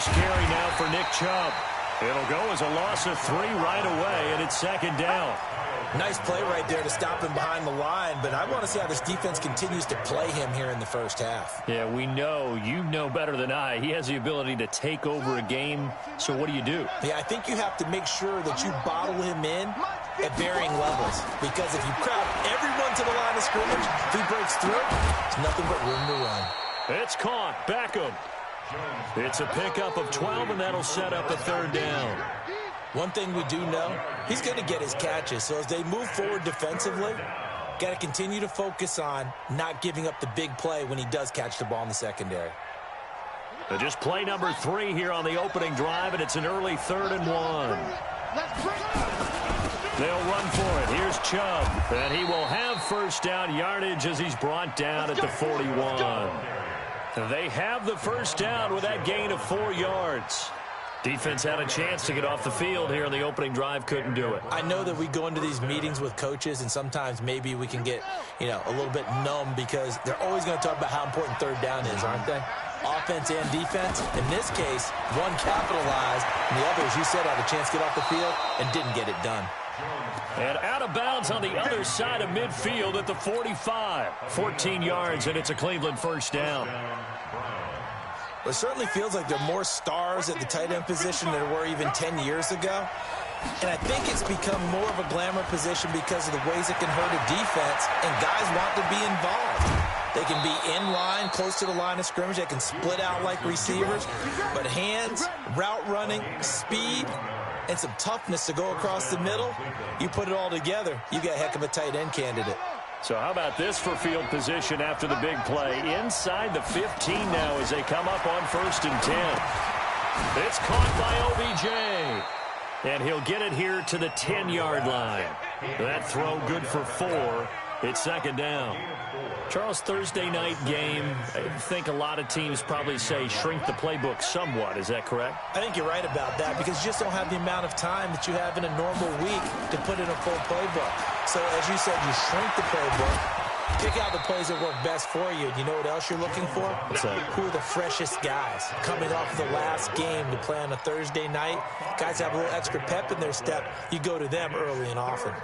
First carry now for Nick Chubb. It'll go as a loss of 3 right away, and it's second down. Nice play right there to stop him behind the line, but I want to see how this defense continues to play him here in the first half. Yeah, we know. You know better than I. He has the ability to take over a game, so what do you do? Yeah, I think you have to make sure that you bottle him in at varying levels, because if you crowd everyone to the line of scrimmage, if he breaks through, there's nothing but room to run. It's caught. Beckham. It's a pickup of 12, and that'll set up a third down. One thing we do know, he's going to get his catches. So as they move forward defensively, got to continue to focus on not giving up the big play when he does catch the ball in the secondary. So just play number 3 here on the opening drive, and it's an early 3rd and 1. They'll run for it. Here's Chubb, and he will have first down yardage as he's brought down at the 41. They have the first down with that gain of 4 yards. Defense had a chance to get off the field here in the opening drive, couldn't do it. I know that we go into these meetings with coaches, and sometimes maybe we can get, a little bit numb because they're always going to talk about how important third down is, aren't they? Offense and defense. In this case, one capitalized, and the other, as you said, had a chance to get off the field and didn't get it done. And out of bounds on the other side of midfield at the 45. 14 yards, and it's a Cleveland first down. It certainly feels like there are more stars at the tight end position than there were even 10 years ago. And I think it's become more of a glamour position because of the ways it can hurt a defense, and guys want to be involved. They can be in line, close to the line of scrimmage. They can split out like receivers. But hands, route running, speed, and some toughness to go across the middle, you put it all together, you got a heck of a tight end candidate. So how about this for field position after the big play? Inside the 15 now as they come up on 1st and 10. It's caught by OBJ. And he'll get it here to the 10-yard line. That throw good for 4. It's second down. Charles, Thursday night game, I think a lot of teams probably say shrink the playbook somewhat. Is that correct? I think you're right about that because you just don't have the amount of time that you have in a normal week to put in a full playbook. So, as you said, you shrink the playbook, pick out the plays that work best for you. You know what else you're looking for? What's that? Who are the freshest guys coming off the last game to play on a Thursday night? Guys have a little extra pep in their step. You go to them early and often.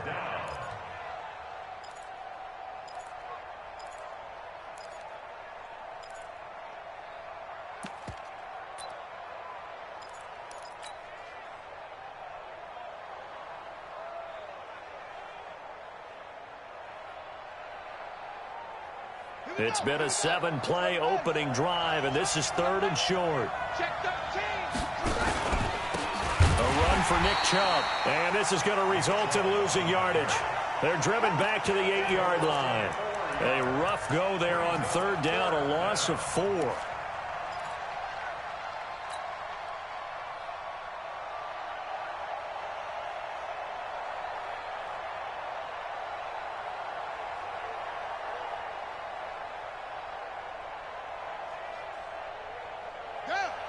It's been a 7-play opening drive, and this is 3rd and short. A run for Nick Chubb, and this is going to result in losing yardage. They're driven back to the 8-yard line. A rough go there on 3rd down, a loss of 4.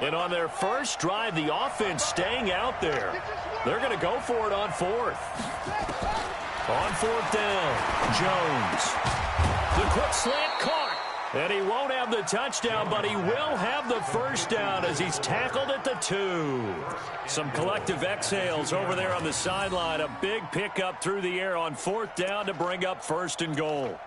And on their first drive, the offense staying out there. They're going to go for it on 4th. On 4th down, Jones. The quick slant caught. And he won't have the touchdown, but he will have the first down as he's tackled at the 2. Some collective exhales over there on the sideline. A big pickup through the air on 4th down to bring up 1st and goal.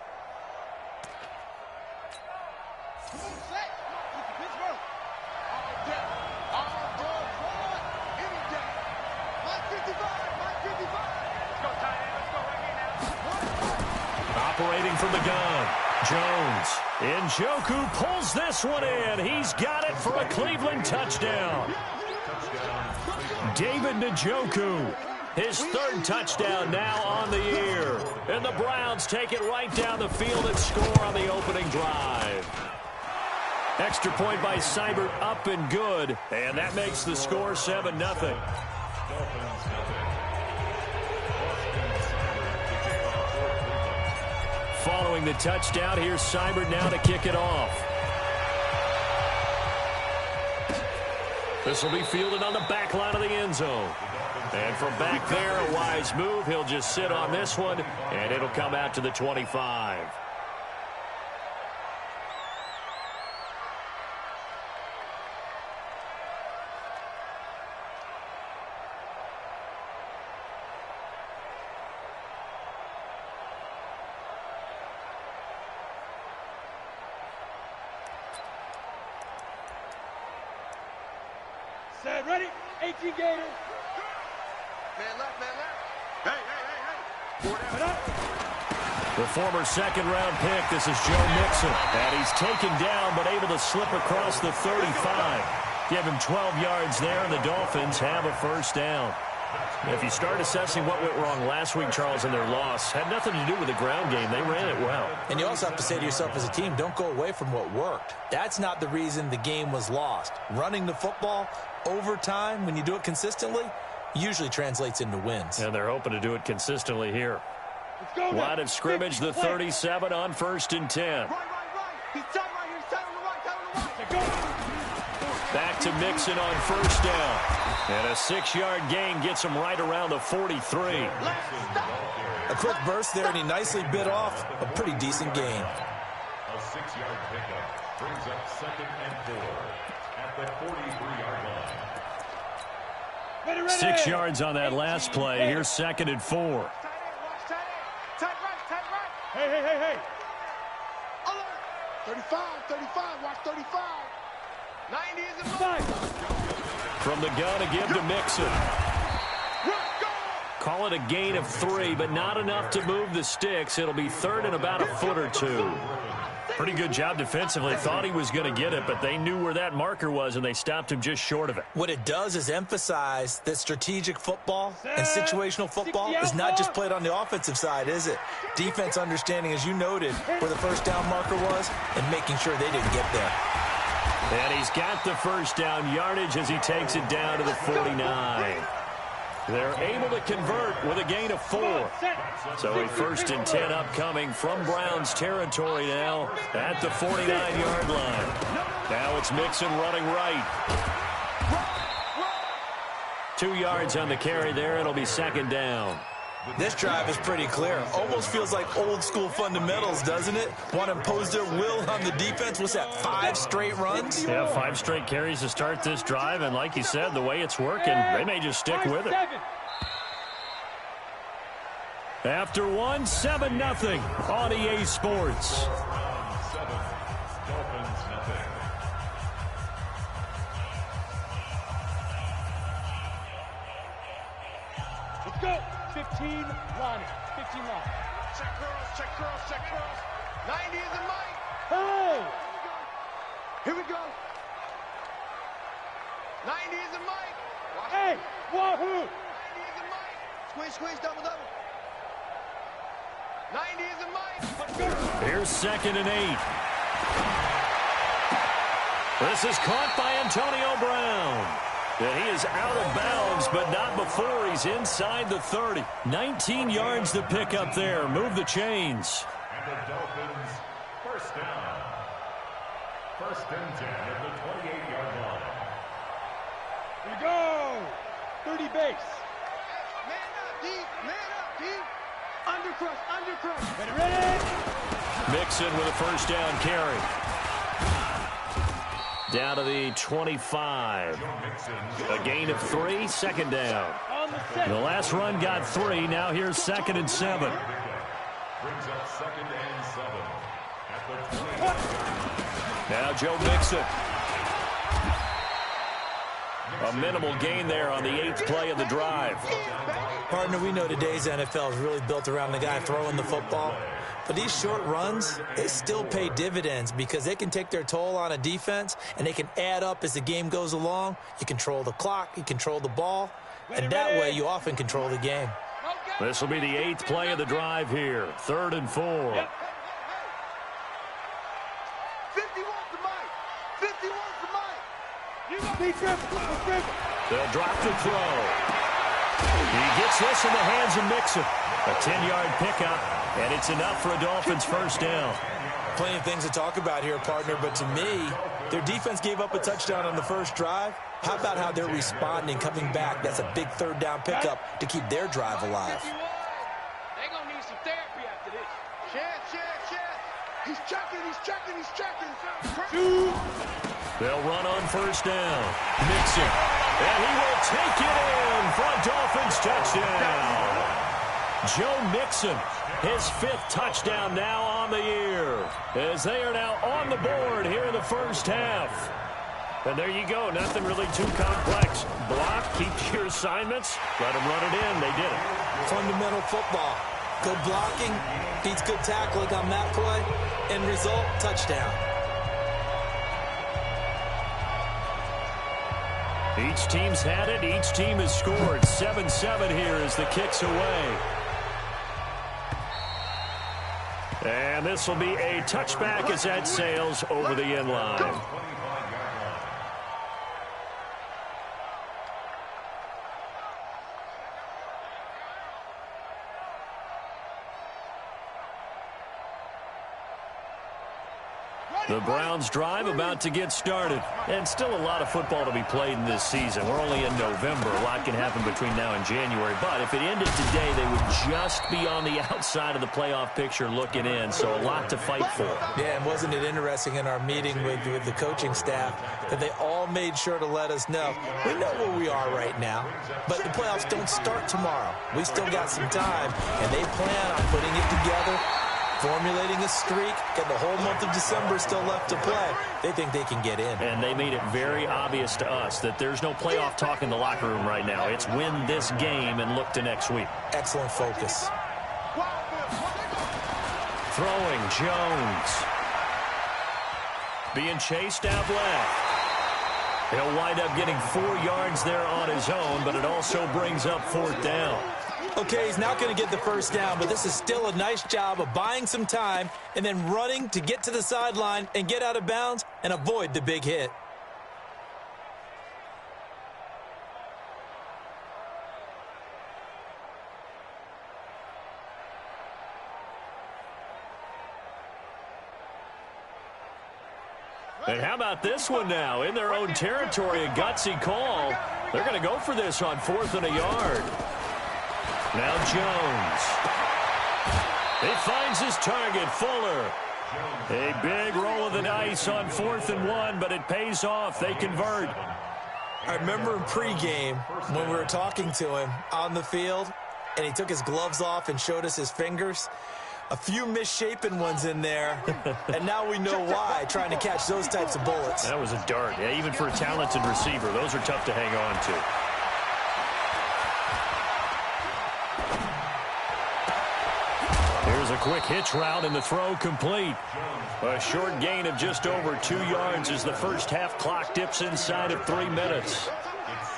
Operating from the gun, Jones. Njoku pulls this one in. He's got it for a Cleveland touchdown. David Njoku, his 3rd touchdown now on the year. And the Browns take it right down the field and score on the opening drive. Extra point by Seibert, up and good. And that makes the score 7-0. Following the touchdown, here's Seibert now to kick it off. This will be fielded on the back line of the end zone. And from back there, a wise move. He'll just sit on this one, and it'll come out to the 25. Set, ready? 18 Gator. Man left, man left. Hey. Four down. The former second-round pick, this is Joe Mixon. And he's taken down, but able to slip across the 35. Give him 12 yards there, and the Dolphins have a first down. If you start assessing what went wrong last week, Charles, in their loss, had nothing to do with the ground game. They ran it well. And you also have to say to yourself as a team, don't go away from what worked. That's not the reason the game was lost. Running the football over time, when you do it consistently, usually translates into wins. And they're hoping to do it consistently here. Line of scrimmage, the 37 on 1st and 10. Right. He's tight right here. He's tight on the right. Back to Mixon on first down. And a 6-yard gain gets him right around the 43. A quick burst there, and he nicely bit off a pretty decent gain. A 6-yard pickup brings up 2nd and 4 at the 43-yard line. 6 yards on that last play. Here's 2nd and 4. Hey. 35. Watch 35. 90 is in line. From the gun to give to Mixon. Call it a gain of 3, but not enough to move the sticks. It'll be 3rd and about a foot or 2. Pretty good job defensively. Thought he was going to get it, but they knew where that marker was, and they stopped him just short of it. What it does is emphasize that strategic football and situational football is not just played on the offensive side, is it? Defense understanding, as you noted, where the first down marker was and making sure they didn't get there. And he's got the first down yardage as he takes it down to the 49. They're able to convert with a gain of 4. So a 1st and 10 upcoming from Browns territory now at the 49-yard line. Now it's Mixon running right. 2 yards on the carry there. It'll be 2nd down. This drive is pretty clear. Almost feels like old-school fundamentals, doesn't it? Want to impose their will on the defense. What's that, 5 straight runs? Yeah, 5 straight carries to start this drive. And like you said, the way it's working, they may just stick with it. After 1, 7-0 on EA Sports. Let's go. 15 line. Check cross. 90 is in line. Hey! Here we go. 90 is in line. Hey! Wahoo! 90 is in line. Squeeze, double. 90 is in line. Here's 2nd and 8. This is caught by Antonio Brown. And he is out of bounds, but not before he's inside the 30. 19 yards to pick up there. Move the chains. And the Dolphins, first down. 1st and 10 at the 28-yard line. Here we go. 30 base. Man up, deep. Undercrush. Ready? Mixon with a first down carry. Down to the 25. A gain of 3, 2nd down. The last run got 3. Now here's 2nd and 7. Brings up 2nd and 7 at the 20. Now Joe Mixon. A minimal gain there on the 8th play of the drive. Partner, we know today's NFL is really built around the guy throwing the football. But these short runs, they still pay dividends because they can take their toll on a defense, and they can add up as the game goes along. You control the clock, you control the ball, and that way you often control the game. This will be the 8th play of the drive here. 3rd and 4. 51 to Mike. 51 to Mike. They'll drop the throw. He gets this in the hands of Mixon. A 10-yard pickup, and it's enough for a Dolphins first down. Plenty of things to talk about here, partner, but to me, their defense gave up a touchdown on the first drive. How about how they're responding, coming back? That's a big 3rd down pickup to keep their drive alive. They're going to need some therapy after this. Chance. He's checking. 2. They'll run on first down. Mixon. And he will take it in for a Dolphins touchdown. Joe Mixon, his 5th touchdown now on the year, as they are now on the board here in the first half. And there you go. Nothing really too complex. Block, keep your assignments, let them run it in. They did it. Fundamental football. Good blocking, beats good tackling on that play. End result, touchdown. Each team's had it. Each team has scored. 7-7 here as the kick's away. And this will be a touchback as that sails over the end line. The Browns drive about to get started. And still a lot of football to be played in this season. We're only in November. A lot can happen between now and January. But if it ended today, they would just be on the outside of the playoff picture looking in. So a lot to fight for. Yeah, and wasn't it interesting in our meeting with the coaching staff that they all made sure to let us know, we know where we are right now, but the playoffs don't start tomorrow. We still got some time, and they plan on putting it together, formulating a streak, and the whole month of December still left to play. They think they can get in. And they made it very obvious to us that there's no playoff talk in the locker room right now. It's win this game and look to next week. Excellent focus. Throwing, Jones. Being chased out left. He'll wind up getting 4 yards there on his own, but it also brings up 4th down. Okay, he's not going to get the first down, but this is still a nice job of buying some time and then running to get to the sideline and get out of bounds and avoid the big hit. And how about this one now? In their own territory, a gutsy call. They're going to go for this on 4th and a yard. Now Jones. He finds his target, Fuller. A big roll of the dice on 4th and 1, but it pays off. They convert. I remember in pregame when we were talking to him on the field, and he took his gloves off and showed us his fingers. A few misshapen ones in there, and now we know why, trying to catch those types of bullets. That was a dart. Yeah, even for a talented receiver, those are tough to hang on to. Here's a quick hitch route, and the throw complete. A short gain of just over 2 yards as the first half clock dips inside of 3 minutes.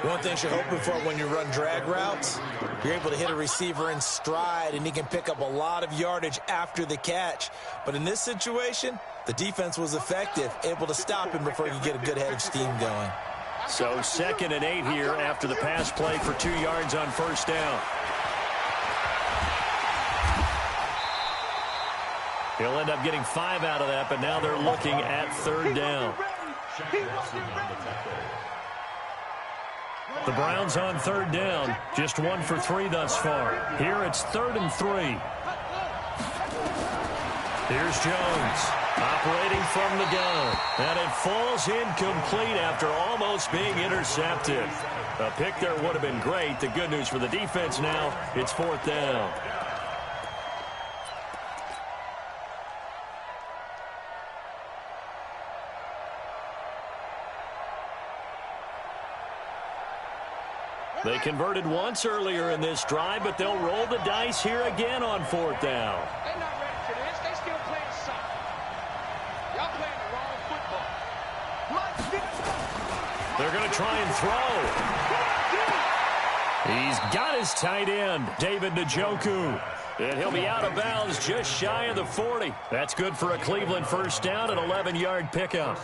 One thing you're hoping for when you run drag routes, you're able to hit a receiver in stride, and he can pick up a lot of yardage after the catch. But in this situation, the defense was effective, able to stop him before he could get a good head of steam going. So 2nd and 8 here after the pass play for 2 yards on 1st down. He'll end up getting 5 out of that, but now they're looking at 3rd down. The Browns on 3rd down, just 1 for 3 thus far. Here it's 3rd and 3. Here's Jones, operating from the gun, and it falls incomplete after almost being intercepted. A pick there would have been great. The good news for the defense now, it's 4th down. They converted once earlier in this drive, but they'll roll the dice here again on 4th down. They're not ready for this. They still playing soccer. Y'all playing the wrong football. They're going to try and throw. He's got his tight end, David Njoku. And he'll be out of bounds just shy of the 40. That's good for a Cleveland first down, an 11-yard pickup.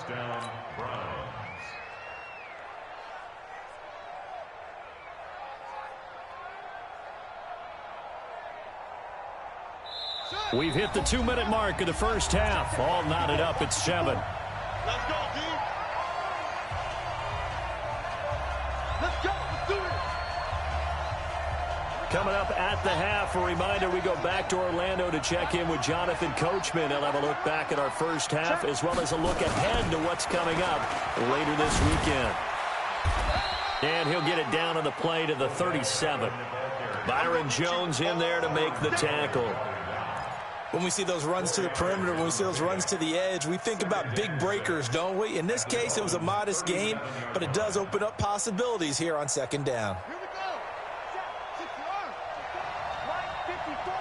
We've hit the 2-minute mark of the first half. All knotted up at 7. Let's go, dude. Let's go. Let's do it. Coming up at the half, a reminder, we go back to Orlando to check in with Jonathan Coachman. He'll have a look back at our first half as well as a look ahead to what's coming up later this weekend. And he'll get it down on the play to the 37. Byron Jones in there to make the tackle. When we see those runs to the perimeter, when we see those runs to the edge, we think about big breakers, don't we? In this case, it was a modest gain, but it does open up possibilities here on second down. Here we go. 60 yards. Right 54.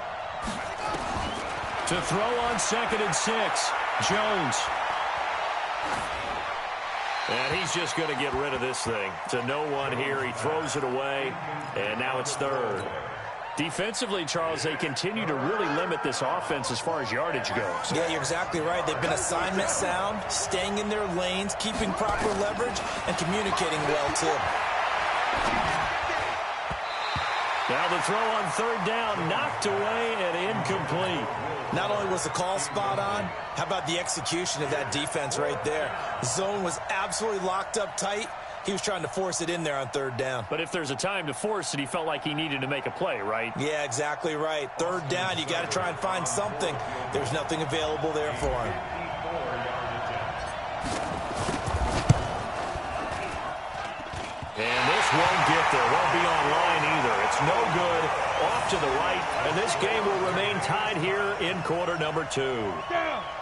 To throw on 2nd and 6, Jones. And he's just going to get rid of this thing. To no one here. He throws it away, and now it's 3rd. Defensively, Charles, they continue to really limit this offense as far as yardage goes. Yeah, you're exactly right. They've been assignment sound, staying in their lanes, keeping proper leverage, and communicating well, too. Now the throw on 3rd down, knocked away and incomplete. Not only was the call spot on, how about the execution of that defense right there? The zone was absolutely locked up tight. He was trying to force it in there on 3rd down. But if there's a time to force it, he felt like he needed to make a play, right? Yeah, exactly right. 3rd down, you got to try and find something. There's nothing available there for him. And this won't get there. Won't be online either. It's no good. Off to the right. And this game will remain tied here in quarter number 2.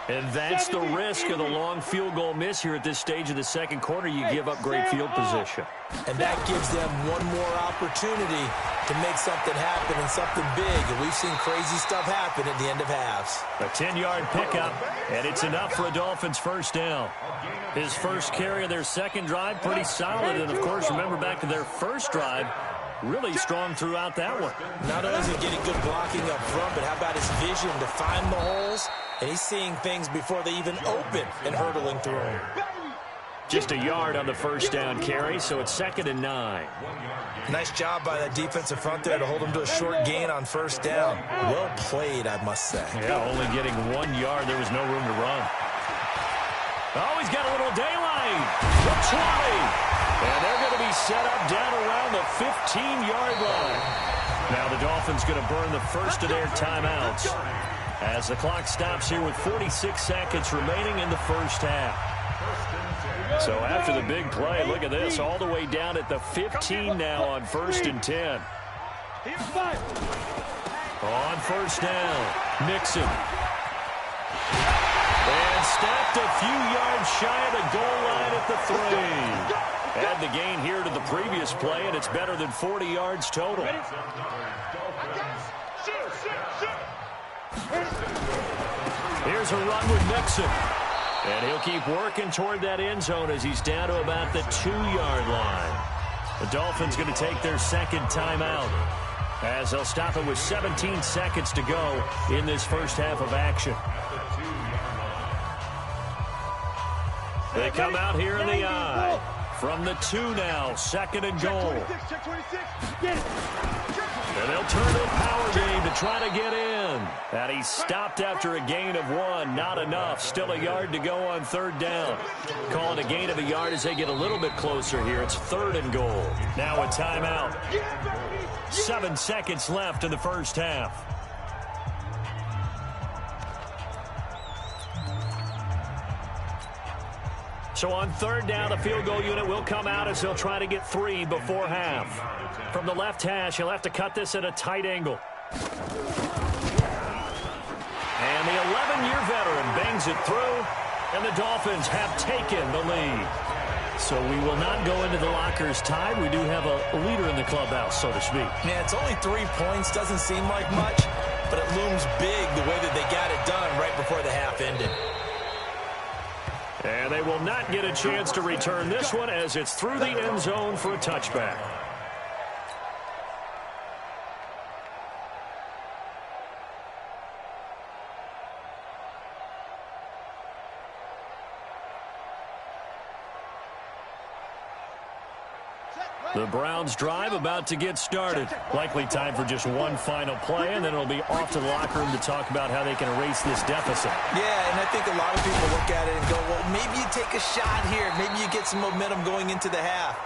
And that's the risk of the long field goal miss here at this stage of the second quarter. You give up great field position. And that gives them one more opportunity to make something happen and something big. And we've seen crazy stuff happen at the end of halves. A 10-yard pickup, and it's enough for a Dolphins first down. His first carry of their second drive, pretty solid. And, of course, remember back to their first drive, really strong throughout that one. Not only is he getting good blocking up front, but how about his vision to find the holes? And he's seeing things before they even open and hurdling through them. Just a yard on the first down carry, so it's 2nd and 9. Nice job by that defensive front there to hold him to a short gain on first down. Well played, I must say. Yeah, only getting 1 yard. There was no room to run. Oh, he's got a little daylight. The 20. And they're going to be set up down around the 15-yard line. Now the Dolphins going to burn the first of their timeouts as the clock stops here with 46 seconds remaining in the first half. So after the big play, look at this, all the way down at the 15 now on 1st and 10. On first down, Mixon. And stopped a few yards shy of the goal line at the 3. Add the gain here to the previous play, and it's better than 40 yards total. Here's a run with Mixon. And he'll keep working toward that end zone as he's down to about the 2-yard line. The Dolphins going to take their second timeout as they'll stop it with 17 seconds to go in this first half of action. They come out here in the eye. From the 2 now, 2nd and goal. And they'll turn to a power game to try to get in. And he's stopped after a gain of 1. Not enough. Still a yard to go on 3rd down. Calling a gain of a yard as they get a little bit closer here. It's 3rd and goal. Now a timeout. 7 seconds left in the first half. So on 3rd down, the field goal unit will come out as they'll try to get 3 before half. From the left hash, he'll have to cut this at a tight angle. And the 11-year veteran bangs it through, and the Dolphins have taken the lead. So we will not go into the lockers tied. We do have a leader in the clubhouse, so to speak. Yeah, it's only 3 points. Doesn't seem like much, but it looms big the way that they got it done right before the half ended. And they will not get a chance to return this one as it's through the end zone for a touchback. The Browns drive about to get started. Likely time for just one final play, and then it'll be off to the locker room to talk about how they can erase this deficit. Yeah, and I think a lot of people look at it and go, well, maybe you take a shot here. Maybe you get some momentum going into the half.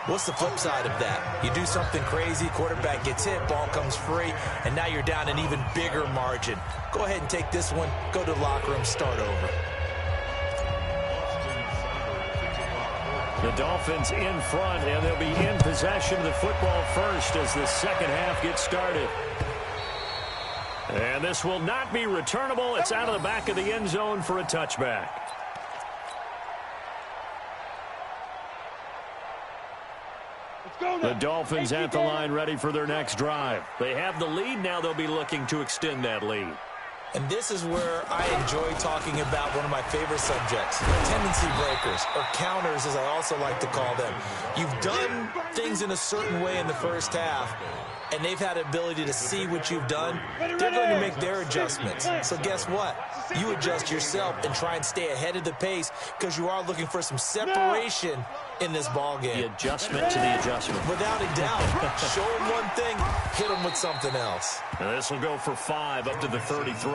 What's the flip side of that? You do something crazy, quarterback gets hit, ball comes free, and now you're down an even bigger margin. Go ahead and take this one, go to the locker room, start over. The Dolphins in front, and they'll be in possession of the football first as the second half gets started. And this will not be returnable. It's out of the back of the end zone for a touchback. The Dolphins at the line ready for their next drive. They have the lead. Now they'll be looking to extend that lead. And this is where I enjoy talking about one of my favorite subjects, tendency breakers, or counters as I also like to call them. You've done things in a certain way in the first half, and they've had the ability to see what you've done. They're going to make their adjustments. So guess what? You adjust yourself and try and stay ahead of the pace because you are looking for some separation in this ball game. The adjustment to the adjustment. Without a doubt. Show them one thing, hit them with something else. And this will go for 5 up to the 33.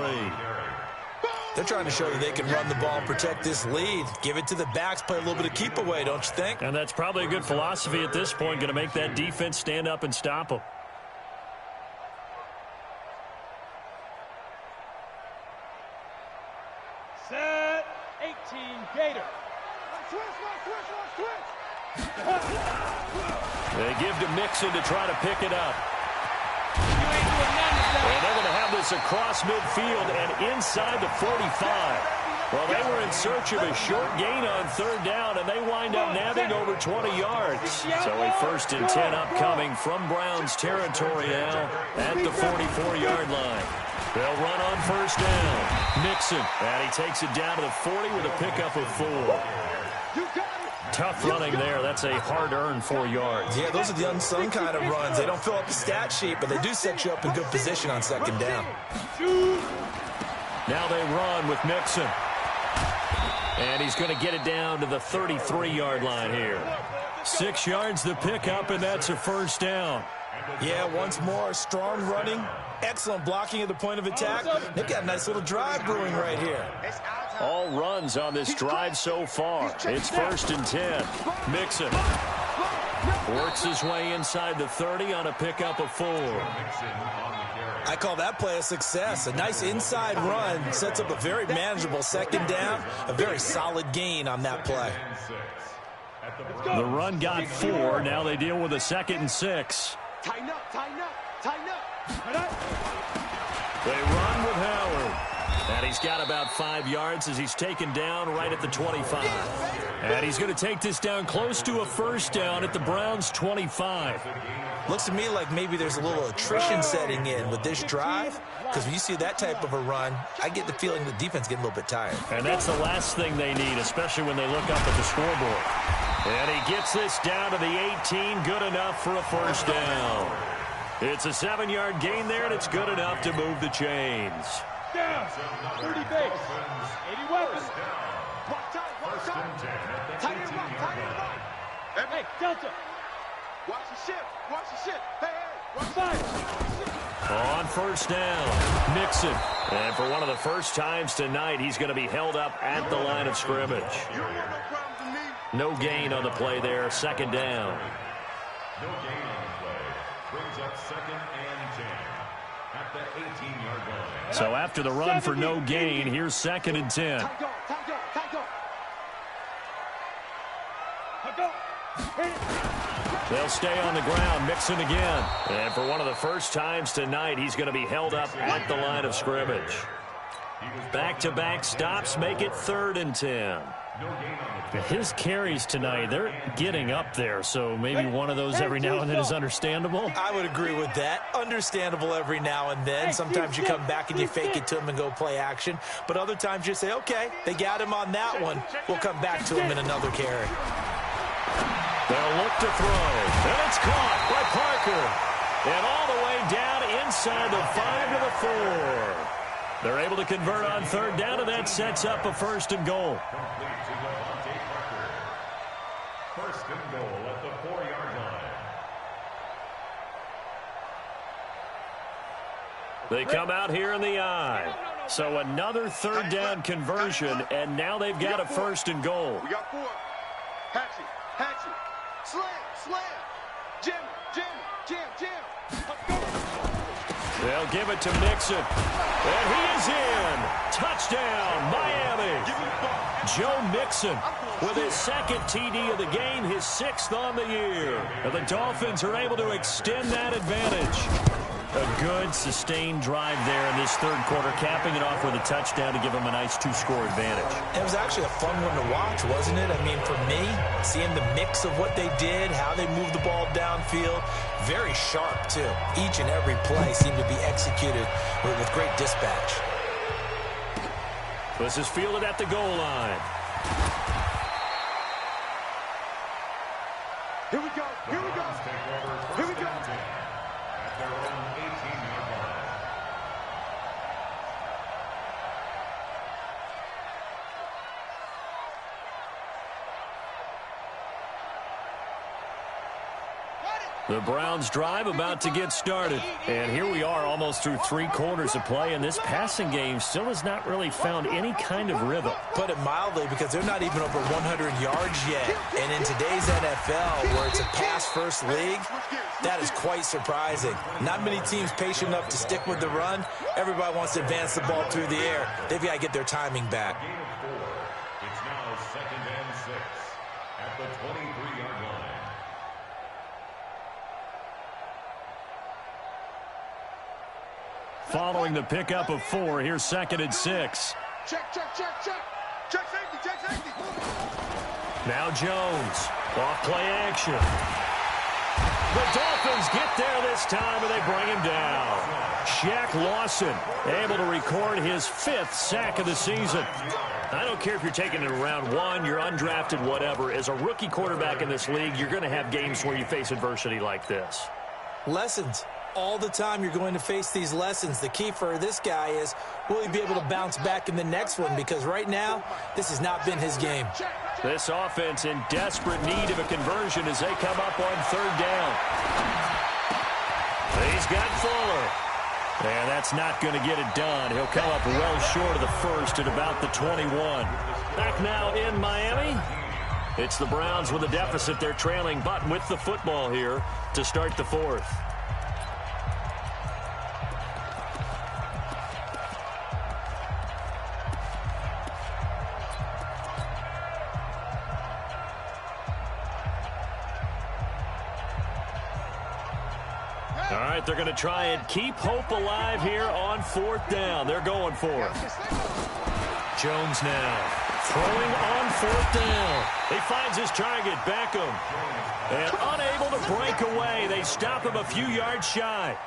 They're trying to show that they can run the ball and protect this lead. Give it to the backs, play a little bit of keep away, don't you think? And that's probably a good philosophy at this point, going to make that defense stand up and stop them. Set 18 Gator. They give to Mixon to try to pick it up. And they're going to have this across midfield and inside the 45. Well, they were in search of a short gain on third down, and they wind up nabbing over 20 yards. So a 1st and 10 upcoming from Browns territory now at the 44-yard line. They'll run on 1st down. Mixon, and he takes it down to the 40 with a pickup of 4. Tough running there. That's a hard-earned 4 yards. Yeah, those are the unsung kind of runs. They don't fill up the stat sheet, but they do set you up in good position on 2nd down. Now they run with Mixon. And he's going to get it down to the 33-yard line here. 6 yards the pickup, and that's a 1st down. Yeah, once more, strong running, excellent blocking at the point of attack. They've got a nice little drive brewing right here. All runs on this drive so far. It's 1st and 10. Mixon works his way inside the 30 on a pickup of 4. I call that play a success. A nice inside run sets up a very manageable 2nd down. A very solid gain on that play. The run got 4. Now they deal with a 2nd and 6. Tighten up, tighten up, tighten up. They run with Howard. And he's got about 5 yards as he's taken down right at the 25. And he's going to take this down close to a 1st down at the Browns' 25. Looks to me like maybe there's a little attrition setting in with this drive, because when you see that type of a run, I get the feeling the defense getting a little bit tired. And that's the last thing they need, especially when they look up at the scoreboard. And he gets this down to the 18, good enough for a 1st down. It's a 7-yard gain there, and it's good enough to move the chains. Down. 30 base. 80 weapons. Block tight, block tight. Tight and block, tight and block. Hey, Delta. Watch the ship, watch the ship. Hey, watch Fire. On 1st down, Mixon. And for one of the first times tonight, he's going to be held up at the line of scrimmage. You don't want no problems with me. No gain on the play there, 2nd down. No gain on the play. Brings up 2nd and 10 at the 18-yard line. So after the run for no gain, here's 2nd and 10. Tight go, tight go, tight go. Tight go. Hit it. They'll stay on the ground, Mixon again. And for one of the first times tonight, he's going to be held up at the line of scrimmage. Back-to-back stops make it 3rd and 10. His carries tonight, they're getting up there, so maybe one of those every now and then is understandable. I would agree with that. Understandable every now and then. Sometimes you come back and you fake it to him and go play action. But other times you say, okay, they got him on that one. We'll come back to him in another carry. They'll look to throw, and it's caught by Parker. And all the way down inside the 5 to the 4. They're able to convert on 3rd down, and that sets up a 1st and goal. Complete to Devontae Parker. 1st and goal at the 4-yard line. They come out here in the I. So another 3rd down conversion, and now they've got a 1st and goal. We got 4. Hatchet, hatchet. Slam, slam. Jam, jam, jam, jam. They'll give it to Mixon. And he is in. Touchdown, Miami. Joe Mixon with his 2nd TD of the game, his 6th on the year. And the Dolphins are able to extend that advantage. A good, sustained drive there in this third quarter, capping it off with a touchdown to give them a nice 2-score advantage. It was actually a fun one to watch, wasn't it? I mean, for me, seeing the mix of what they did, how they moved the ball downfield, very sharp, too. Each and every play seemed to be executed with great dispatch. This is fielded at the goal line. Here we go. Here we go. Here we go. At their own 18-yard line. The Browns drive about to get started. And here we are almost through 3 quarters of play, and this passing game still has not really found any kind of rhythm. Put it mildly, because they're not even over 100 yards yet. And in today's NFL, where it's a pass-first league, that is quite surprising. Not many teams patient enough to stick with the run. Everybody wants to advance the ball through the air. They've got to get their timing back. Gain of 4. It's now 2nd and 6 at the 23-yard line. Following the pickup of 4, here's 2nd and 6. Check, check, check, check. Check safety, check safety. Now Jones, off play action. The Dolphins get there this time, and they bring him down. Shaq Lawson able to record his 5th sack of the season. I don't care if you're taking it in round 1, you're undrafted, whatever. As a rookie quarterback in this league, you're going to have games where you face adversity like this. Lessons. All the time you're going to face these lessons. The key for this guy is, will he be able to bounce back in the next one? Because right now, this has not been his game. This offense in desperate need of a conversion as they come up on 3rd down. He's got Fuller. And that's not going to get it done. He'll come up well short of the first at about the 21. Back now in Miami. It's the Browns with a deficit. They're trailing, but with the football here to start the 4th. All right, they're going to try and keep hope alive here on 4th down. They're going for it. Jones now throwing on 4th down. He finds his target, Beckham. And unable to break away. They stop him a few yards shy.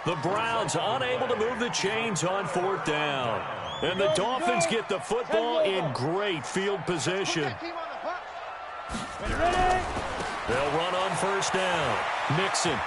The Browns unable to move the chains on 4th down. And the Dolphins get the football in great field position. They'll run on 1st down. Mixon.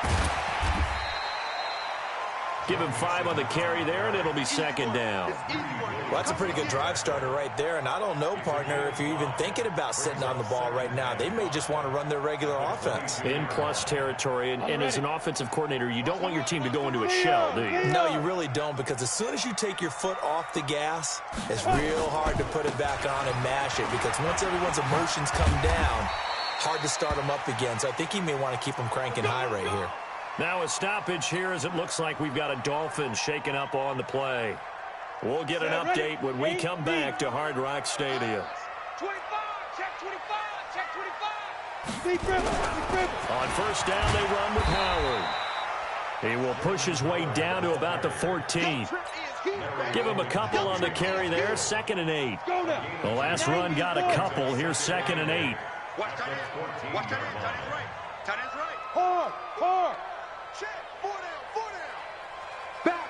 Give him 5 on the carry there, and it'll be 2nd down. Well, that's a pretty good drive starter right there. And I don't know, partner, if you're even thinking about sitting on the ball right now. They may just want to run their regular offense. In plus territory, and as an offensive coordinator, you don't want your team to go into a shell, do you? No, you really don't, because as soon as you take your foot off the gas, it's real hard to put it back on and mash it, because once everyone's emotions come down, hard to start them up again. So I think he may want to keep them cranking high right here. Now a stoppage here as it looks like we've got a Dolphin shaking up on the play. We'll get an update when we come back to Hard Rock Stadium. 25, check 25, check 25. On 1st down, they run with Howard. He will push his way down to about the 14. Give him a couple on the carry there, 2nd and 8. The last run got a couple. Here's 2nd and 8. Watch tight end. Watch tight end. Tight end's right. Tight end's right. Hard. Check. 4 down. Back.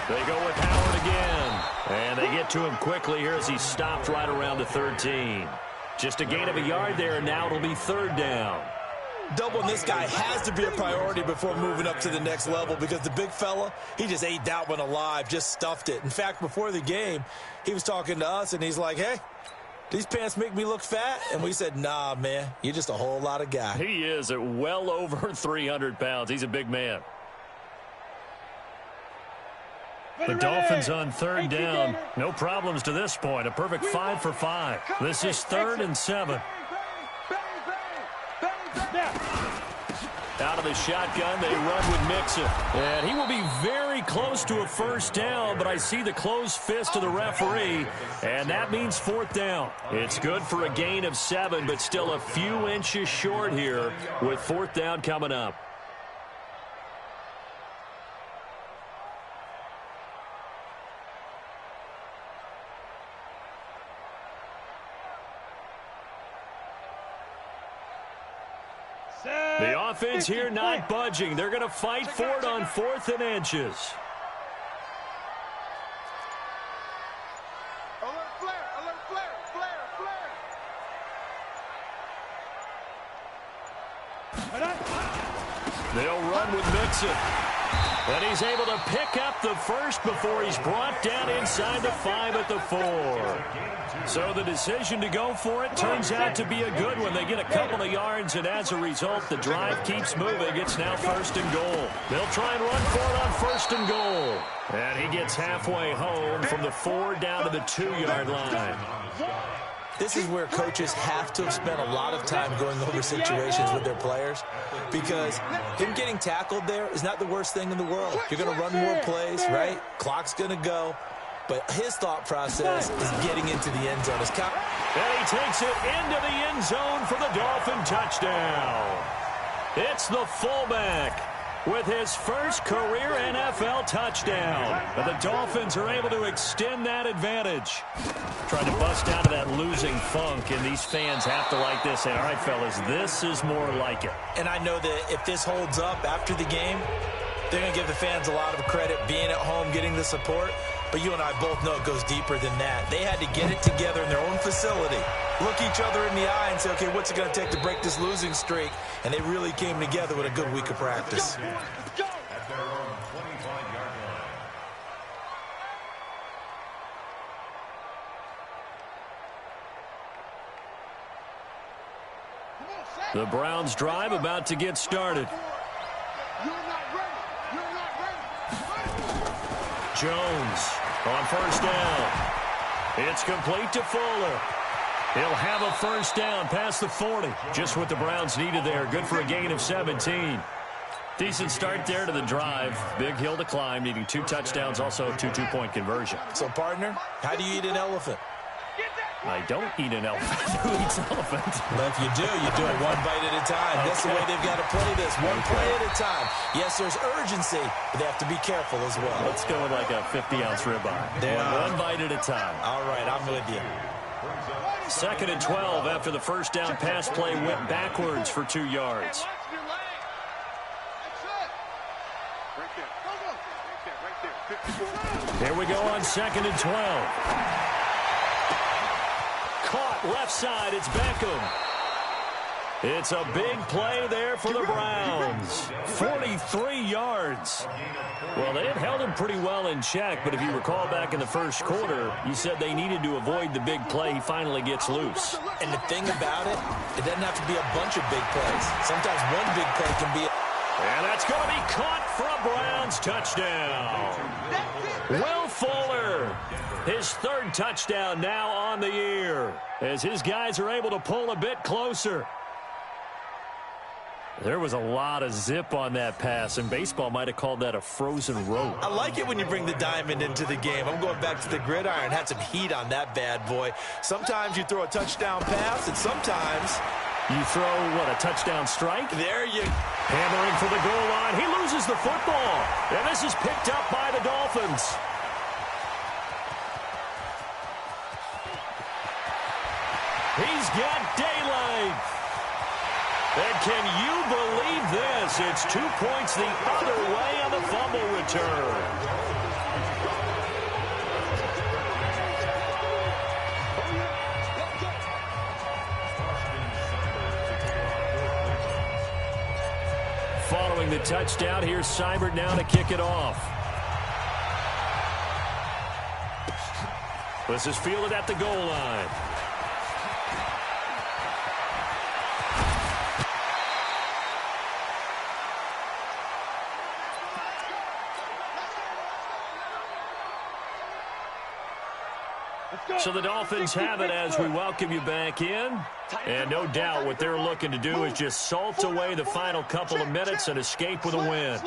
They go with Howard again. And they get to him quickly here as he stopped right around the 13. Just a gain of a yard there, and now it'll be 3rd down. Doubling this guy has to be a priority before moving up to the next level, because the big fella, he just ate that one alive, just stuffed it. In fact, before the game, he was talking to us, and he's like, hey, these pants make me look fat? And we said, nah, man, you're just a whole lot of guy. He is at well over 300 pounds. He's a big man. The Dolphins on 3rd down. No problems to this point. A perfect 5 for 5. This is 3rd and 7. Out of the shotgun, they run with Mixon. And he will be very close to a 1st down, but I see the closed fist of the referee, and that means 4th down. It's good for a gain of 7, but still a few inches short here with 4th down coming up. The offense here not budging. They're going to fight for it on 4th and inches. They'll run with Mixon. And he's able to pick up the first before he's brought down inside the 5 at the 4. So the decision to go for it turns out to be a good one. They get a couple of yards, and as a result, the drive keeps moving. It's now 1st and goal. They'll try and run for it on 1st and goal. And he gets halfway home from the 4 down to the 2-yard line. This is where coaches have to have spent a lot of time going over situations with their players, because him getting tackled there is not the worst thing in the world. You're going to run more plays, right? Clock's going to go. But his thought process is getting into the end zone. And he takes it into the end zone for the Dolphin touchdown. It's the fullback with his first career NFL touchdown. And the Dolphins are able to extend that advantage. Trying to bust out of that losing funk, and these fans have to like this. Say, all right, fellas, this is more like it. And I know that if this holds up after the game, they're going to give the fans a lot of credit, being at home, getting the support. But you and I both know it goes deeper than that. They had to get it together in their own facility, look each other in the eye and say, okay, what's it going to take to break this losing streak? And they really came together with a good week of practice. At their own 25-yard line. The Browns drive about to get started. Jones on 1st down. It's complete to Fuller. He'll have a 1st down past the 40. Just what the Browns needed there. Good for a gain of 17. Decent start there to the drive. Big hill to climb, needing 2 touchdowns, also a 2 conversion. So, partner, how do you eat an elephant? I don't eat an elephant. Who eats elephant? Well, if you do it one bite at a time. Okay. That's the way they've got to play this, one play at a time. Yes, there's urgency, but they have to be careful as well. Let's go with like a 50-ounce ribeye. One bite at a time. All right, I'm with you. 2nd and 12 after the 1st down pass play went backwards for 2 yards. Here we go on 2nd and 12. Caught left side. It's Beckham. It's a big play there for the Browns. 43 yards. Well, they had held him pretty well in check, but if you recall back in the 1st quarter, you said they needed to avoid the big play. He finally gets loose. And the thing about it, it doesn't have to be a bunch of big plays. Sometimes one big play can be... And that's going to be caught for a Browns touchdown. Will Fuller, his 3rd touchdown now on the year, as his guys are able to pull a bit closer. There was a lot of zip on that pass, and baseball might have called that a frozen rope. I like it when you bring the diamond into the game. I'm going back to the gridiron. Had some heat on that bad boy. Sometimes you throw a touchdown pass, and sometimes... You throw, what, a touchdown strike? There you... Hammering for the goal line. He loses the football. And this is picked up by the Dolphins. He's got daylight. And can you believe this? It's 2 points the other way on the fumble return. Following the touchdown, here's Seibert now to kick it off. This is fielded at the goal line. So the Dolphins have it as we welcome you back in. And no doubt what they're looking to do is just salt away the final couple of minutes and escape with a win.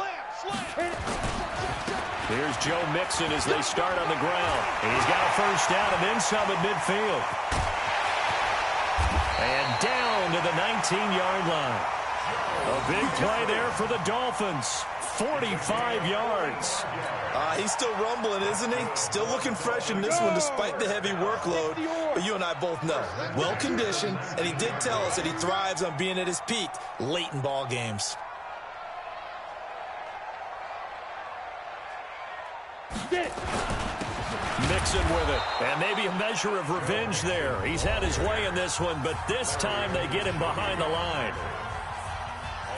Here's Joe Mixon as they start on the ground. And he's got a 1st down and then some at midfield. And down to the 19-yard line. A big play there for the Dolphins. 45 yards. He's still rumbling, isn't he? Still looking fresh in this one despite the heavy workload. But you and I both know, well-conditioned, and he did tell us that he thrives on being at his peak late in ball games. Mixon with it, and maybe a measure of revenge there. He's had his way in this one, but this time they get him behind the line.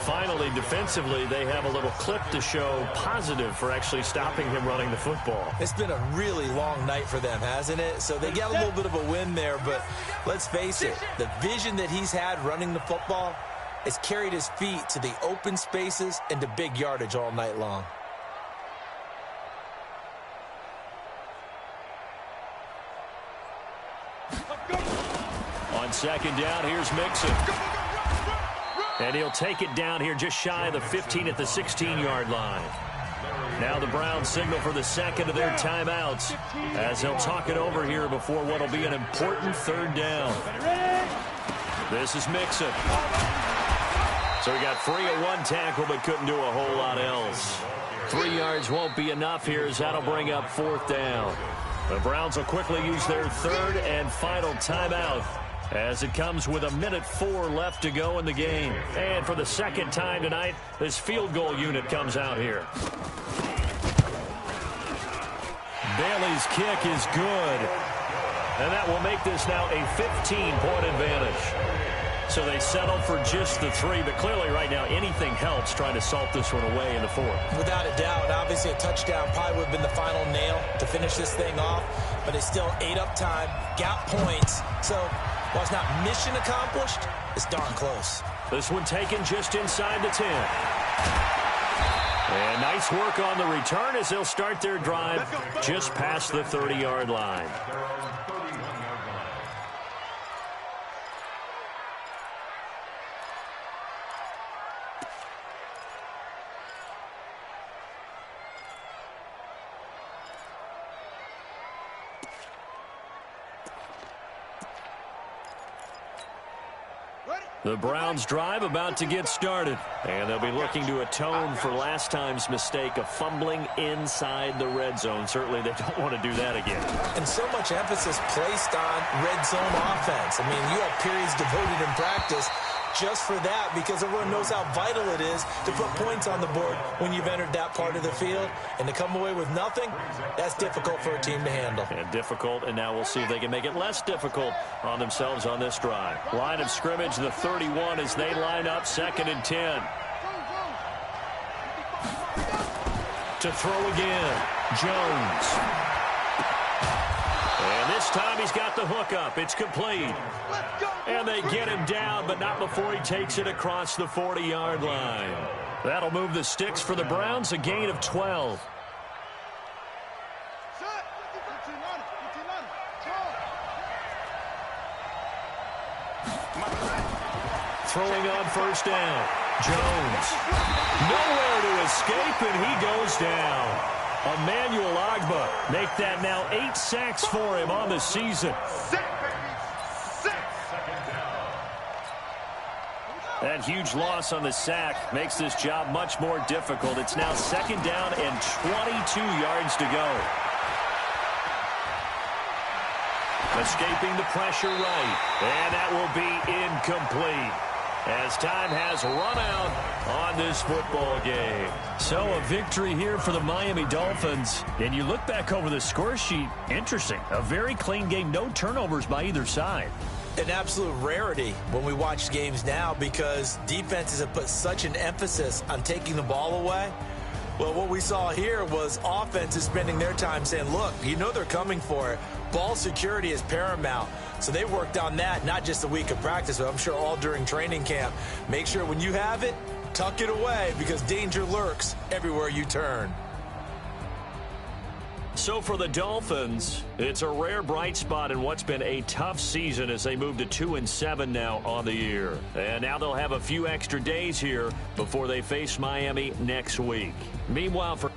Finally, defensively, they have a little clip to show positive for actually stopping him running the football. It's been a really long night for them, hasn't it? So they got a little bit of a win there, but let's face it, the vision that he's had running the football has carried his feet to the open spaces and to big yardage all night long. On second down, here's Mixon. And he'll take it down here just shy of the 15 at the 16-yard line. Now the Browns signal for the second of their timeouts as they'll talk it over here before what will be an important third down. This is Mixon. So he got free of one tackle but couldn't do a whole lot else. 3 yards won't be enough here as that'll bring up fourth down. The Browns will quickly use their third and final timeout as it comes with 1:04 left to go in the game. And for the second time tonight, this field goal unit comes out here. Bailey's kick is good. And that will make this now a 15-point advantage. So they settle for just the 3, but clearly right now anything helps trying to salt this one away in the fourth. Without a doubt, obviously a touchdown probably would have been the final nail to finish this thing off, but it's still ate up time, got points, so while it's not mission accomplished, it's darn close. This one taken just inside the 10. And nice work on the return as they'll start their drive just past the 30-yard line. The Browns drive about to get started, and they'll be looking to atone for last time's mistake of fumbling inside the red zone. Certainly they don't want to do that again. And so much emphasis placed on red zone offense. I mean, you have periods devoted in practice just for that because everyone knows how vital it is to put points on the board when you've entered that part of the field. And to come away with nothing, that's difficult for a team to handle. And difficult, and now we'll see if they can make it less difficult on themselves on this drive. Line of scrimmage, the 31 as they line up, 2nd and 10. To throw again, Jones. And this time he's got the hook up. It's complete. And they get him down, but not before he takes it across the 40-yard line. That'll move the sticks for the Browns, a gain of 12. Throwing on first down, Jones. Nowhere to escape, and he goes down. Emmanuel Ogbah make that now 8 sacks for him on the season. That huge loss on the sack makes this job much more difficult. It's now 2nd down and 22 yards to go. Escaping the pressure right, and that will be incomplete as time has run out on this football game. So a victory here for the Miami Dolphins. And you look back over the score sheet, interesting. A very clean game, no turnovers by either side. An absolute rarity when we watch games now because defenses have put such an emphasis on taking the ball away. Well, what we saw here was offenses spending their time saying, look, you know they're coming for it. Ball security is paramount. So they worked on that, not just a week of practice, but I'm sure all during training camp. Make sure when you have it, tuck it away because danger lurks everywhere you turn. So for the Dolphins, it's a rare bright spot in what's been a tough season as they move to 2-7 now on the year. And now they'll have a few extra days here before they face Miami next week. Meanwhile, for